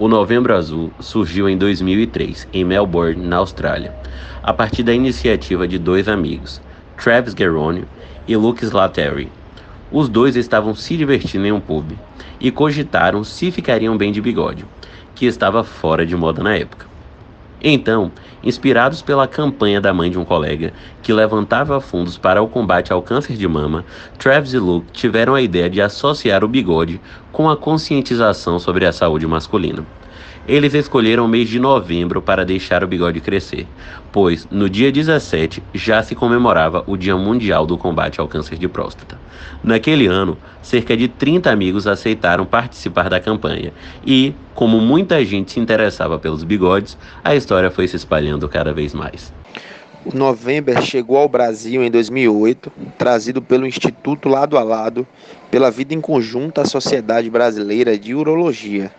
O Novembro Azul surgiu em 2003, em Melbourne, na Austrália, a partir da iniciativa de dois amigos, Travis Geronio e Luke Slattery. Os dois estavam se divertindo em um pub e cogitaram se ficariam bem de bigode, que estava fora de moda na época. Então, inspirados pela campanha da mãe de um colega que levantava fundos para o combate ao câncer de mama, Travis e Luke tiveram a ideia de associar o bigode com a conscientização sobre a saúde masculina. Eles escolheram o mês de novembro para deixar o bigode crescer, pois no dia 17 já se comemorava o Dia Mundial do Combate ao Câncer de Próstata. Naquele ano, cerca de 30 amigos aceitaram participar da campanha e, como muita gente se interessava pelos bigodes, a história foi se espalhando cada vez mais. O November chegou ao Brasil em 2008, trazido pelo Instituto Lado a Lado, pela Vida em Conjunto à Sociedade Brasileira de Urologia.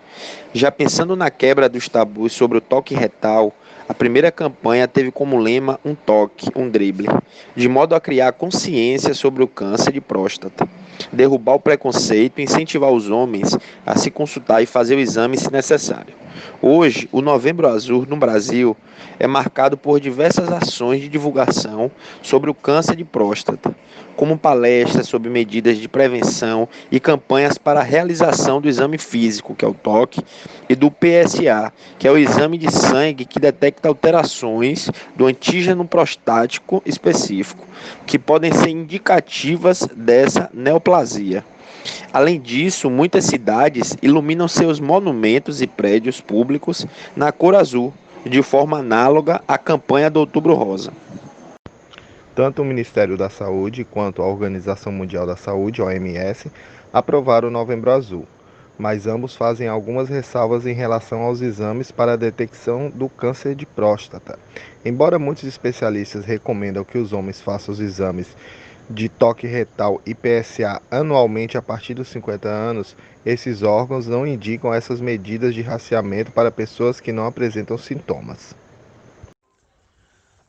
Já pensando na quebra dos tabus sobre o toque retal, a primeira campanha teve como lema um toque, um drible, de modo a criar consciência sobre o câncer de próstata, derrubar o preconceito e incentivar os homens a se consultar e fazer o exame se necessário. Hoje, o Novembro Azul no Brasil é marcado por diversas ações de divulgação sobre o câncer de próstata, como palestras sobre medidas de prevenção e campanhas para a realização do exame físico, que é o toque, e do PSA, que é o exame de sangue que detecta alterações do antígeno prostático específico, que podem ser indicativas dessa neoplasia. Além disso, muitas cidades iluminam seus monumentos e prédios públicos na cor azul, de forma análoga à campanha do Outubro Rosa. Tanto o Ministério da Saúde quanto a Organização Mundial da Saúde, OMS, aprovaram o Novembro Azul, mas ambos fazem algumas ressalvas em relação aos exames para a detecção do câncer de próstata. Embora muitos especialistas recomendam que os homens façam os exames de toque retal e PSA anualmente a partir dos 50 anos, esses órgãos não indicam essas medidas de rastreamento para pessoas que não apresentam sintomas.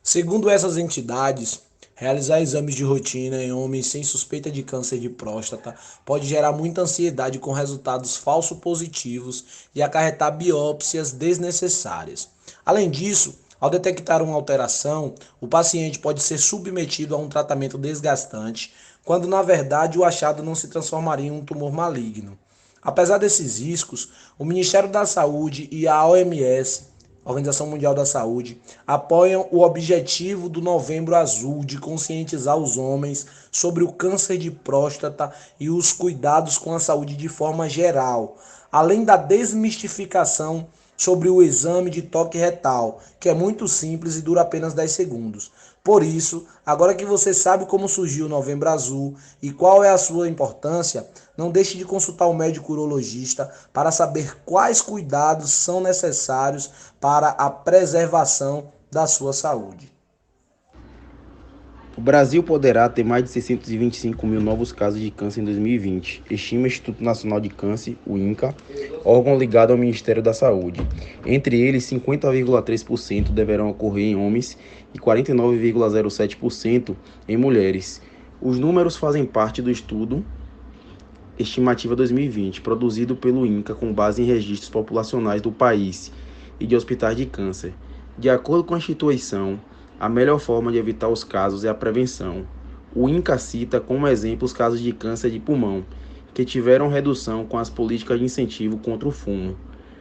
Segundo essas entidades, realizar exames de rotina em homens sem suspeita de câncer de próstata pode gerar muita ansiedade com resultados falso positivos e acarretar biópsias desnecessárias. Além disso, ao detectar uma alteração, o paciente pode ser submetido a um tratamento desgastante, quando na verdade o achado não se transformaria em um tumor maligno. Apesar desses riscos, o Ministério da Saúde e a OMS, Organização Mundial da Saúde, apoiam o objetivo do Novembro Azul de conscientizar os homens sobre o câncer de próstata e os cuidados com a saúde de forma geral, além da desmistificação sobre o exame de toque retal, que é muito simples e dura apenas 10 segundos. Por isso, agora que você sabe como surgiu o Novembro Azul e qual é a sua importância, não deixe de consultar o médico urologista para saber quais cuidados são necessários para a preservação da sua saúde. O Brasil poderá ter mais de 625 mil novos casos de câncer em 2020, estima o Instituto Nacional de Câncer, o INCA, órgão ligado ao Ministério da Saúde. Entre eles, 50,3% deverão ocorrer em homens e 49,07% em mulheres. Os números fazem parte do estudo Estimativa 2020, produzido pelo INCA com base em registros populacionais do país e de hospitais de câncer. De acordo com a instituição, a melhor forma de evitar os casos é a prevenção. O INCA cita como exemplo os casos de câncer de pulmão, que tiveram redução com as políticas de incentivo contra o fumo.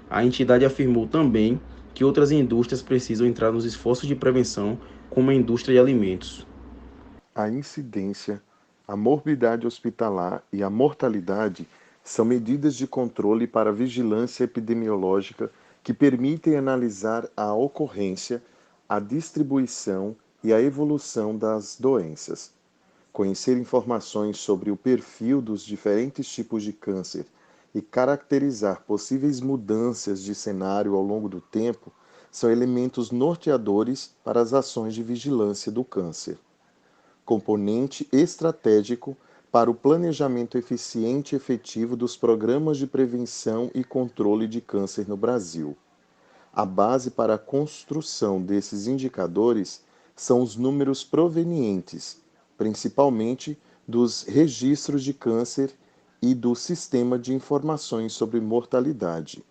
A entidade afirmou também que outras indústrias precisam entrar nos esforços de prevenção, como a indústria de alimentos. A incidência, a morbidade hospitalar e a mortalidade são medidas de controle para vigilância epidemiológica que permitem analisar a ocorrência, a distribuição e a evolução das doenças. Conhecer informações sobre o perfil dos diferentes tipos de câncer e caracterizar possíveis mudanças de cenário ao longo do tempo são elementos norteadores para as ações de vigilância do câncer. Componente estratégico para o planejamento eficiente e efetivo dos programas de prevenção e controle de câncer no Brasil. A base para a construção desses indicadores são os números provenientes, principalmente dos registros de câncer e do Sistema de Informações sobre Mortalidade.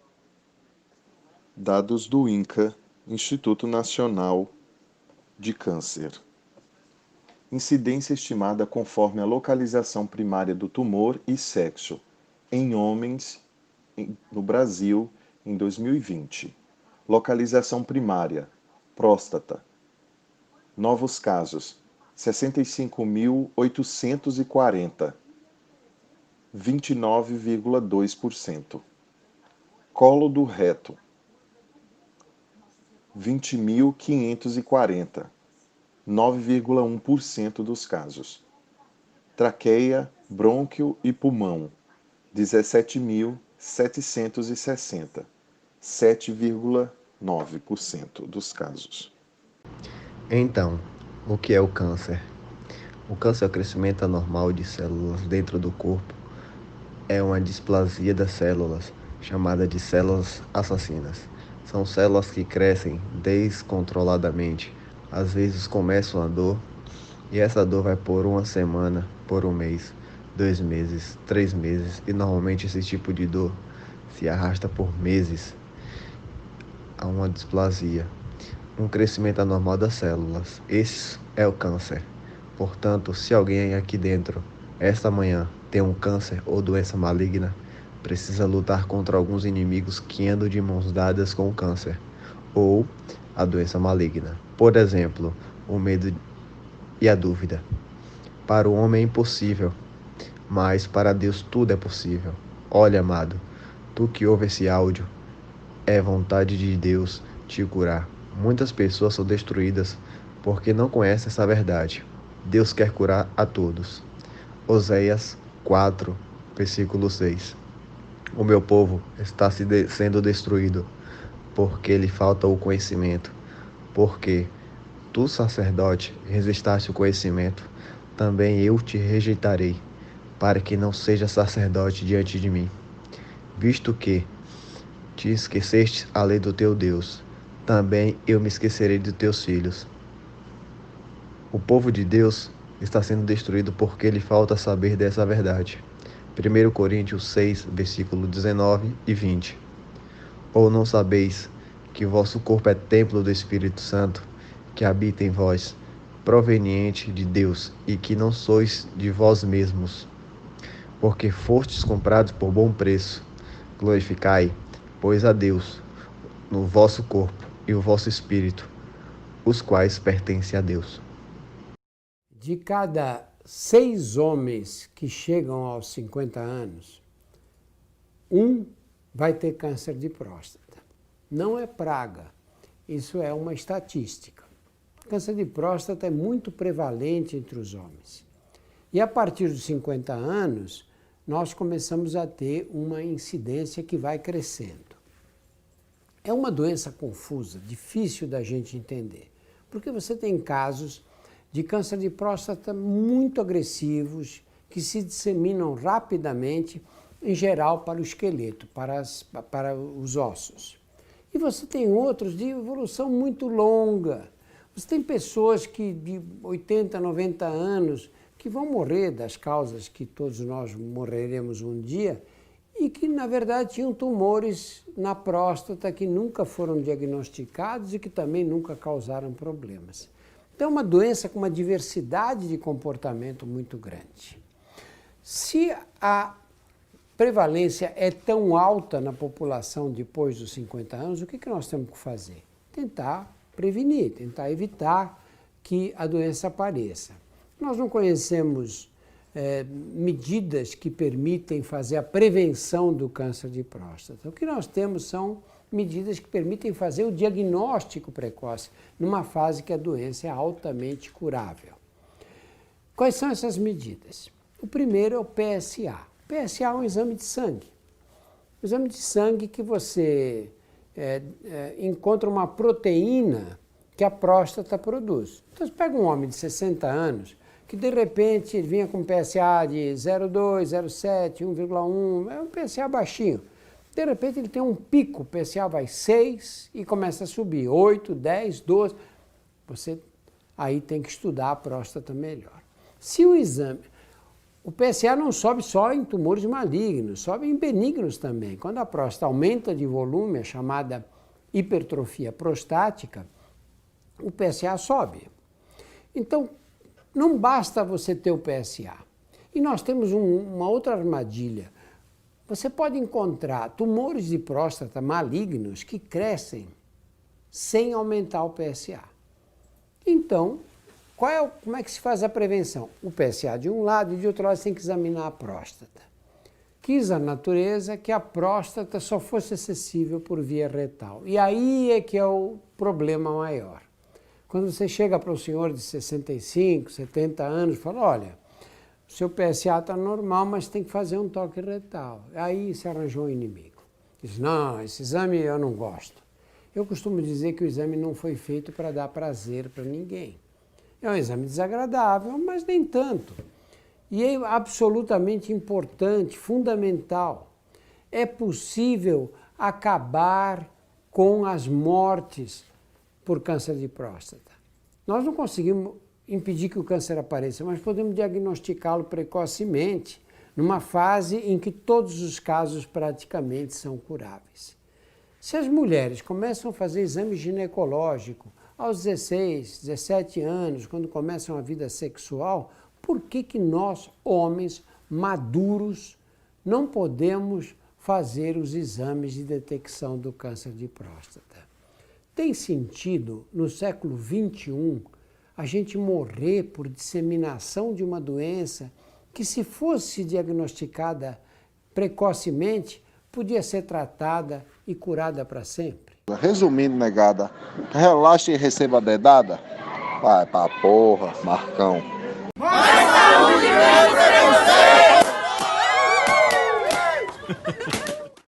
Dados do INCA, Instituto Nacional de Câncer. Incidência estimada conforme a localização primária do tumor e sexo em homens no Brasil em 2020. Localização primária, próstata. Novos casos, 65.840, 29,2%. Colo do reto, 20.540, 9,1% dos casos. Traqueia, brônquio e pulmão, 17.760, 7,9% dos casos. Então, o que é o câncer? O câncer é o crescimento anormal de células dentro do corpo. É uma displasia das células, chamada de células assassinas. São células que crescem descontroladamente. Às vezes começam a dor, e essa dor vai por uma semana, por um mês, 2 meses, 3 meses, e normalmente esse tipo de dor se arrasta por meses. Há uma displasia, um crescimento anormal das células. Esse é o câncer. Portanto, se alguém aqui dentro, esta manhã, tem um câncer ou doença maligna, precisa lutar contra alguns inimigos que andam de mãos dadas com o câncer ou a doença maligna. Por exemplo, o medo e a dúvida. Para o homem é impossível, mas para Deus tudo é possível. Olha, amado, tu que ouve esse áudio, é vontade de Deus te curar. Muitas pessoas são destruídas porque não conhecem essa verdade. Deus quer curar a todos. Oséias 4, versículo 6. O meu povo está sendo destruído porque lhe falta o conhecimento. Porque tu, sacerdote, rejeitaste o conhecimento, também eu te rejeitarei, para que não seja sacerdote diante de mim. Visto que te esqueceste a lei do teu Deus, também eu me esquecerei de teus filhos. O povo de Deus está sendo destruído porque lhe falta saber dessa verdade. 1 Coríntios 6, versículo 19 e 20. Ou não sabeis que vosso corpo é templo do Espírito Santo, que habita em vós, proveniente de Deus, e que não sois de vós mesmos, porque fostes comprados por bom preço. Glorificai, pois, a Deus no vosso corpo e o vosso espírito, os quais pertencem a Deus. De cada 6 homens que chegam aos 50 anos, um vai ter câncer de próstata. Não é praga, isso é uma estatística. Câncer de próstata é muito prevalente entre os homens. E a partir dos 50 anos, nós começamos a ter uma incidência que vai crescendo. É uma doença confusa, difícil da gente entender, porque você tem casos de câncer de próstata muito agressivos, que se disseminam rapidamente, em geral para o esqueleto, para os ossos. E você tem outros de evolução muito longa. Você tem pessoas que de 80, 90 anos, que vão morrer das causas que todos nós morreremos um dia, e que, na verdade, tinham tumores na próstata que nunca foram diagnosticados e que também nunca causaram problemas. Então, é uma doença com uma diversidade de comportamento muito grande. Se a prevalência é tão alta na população depois dos 50 anos, o que nós temos que fazer? Tentar prevenir, tentar evitar que a doença apareça. Nós não conhecemos medidas que permitem fazer a prevenção do câncer de próstata. O que nós temos são medidas que permitem fazer o diagnóstico precoce numa fase que a doença é altamente curável. Quais são essas medidas? O primeiro é o PSA. O PSA é um exame de sangue. Um exame de sangue que você encontra uma proteína que a próstata produz. Então, você pega um homem de 60 anos que, de repente, vinha com PSA de 0,2, 0,7, 1,1, é um PSA baixinho. De repente, ele tem um pico, o PSA vai 6 e começa a subir, 8, 10, 12. Você aí tem que estudar a próstata melhor. Se o exame... O PSA não sobe só em tumores malignos, sobe em benignos também. Quando a próstata aumenta de volume, a chamada hipertrofia prostática, o PSA sobe. Então, não basta você ter o PSA. E nós temos uma outra armadilha. Você pode encontrar tumores de próstata malignos que crescem sem aumentar o PSA. Então, como é que se faz a prevenção? O PSA de um lado e de outro lado você tem que examinar a próstata. Quis a natureza que a próstata só fosse acessível por via retal. E aí é que é o problema maior. Quando você chega para o senhor de 65, 70 anos e fala, olha, o seu PSA está normal, mas tem que fazer um toque retal. Aí se arranjou um inimigo. Diz, não, esse exame eu não gosto. Eu costumo dizer que o exame não foi feito para dar prazer para ninguém. É um exame desagradável, mas nem tanto. E é absolutamente importante, fundamental. É possível acabar com as mortes por câncer de próstata. Nós não conseguimos impedir que o câncer apareça, mas podemos diagnosticá-lo precocemente, numa fase em que todos os casos praticamente são curáveis. Se as mulheres começam a fazer exame ginecológico aos 16, 17 anos, quando começam a vida sexual, por que nós, homens maduros, não podemos fazer os exames de detecção do câncer de próstata? Tem sentido, no século XXI, a gente morrer por disseminação de uma doença que, se fosse diagnosticada precocemente, podia ser tratada e curada para sempre? Resumindo, negada, relaxe e receba a dedada. Vai pra porra, Marcão. Mais saúde, menos preconceito!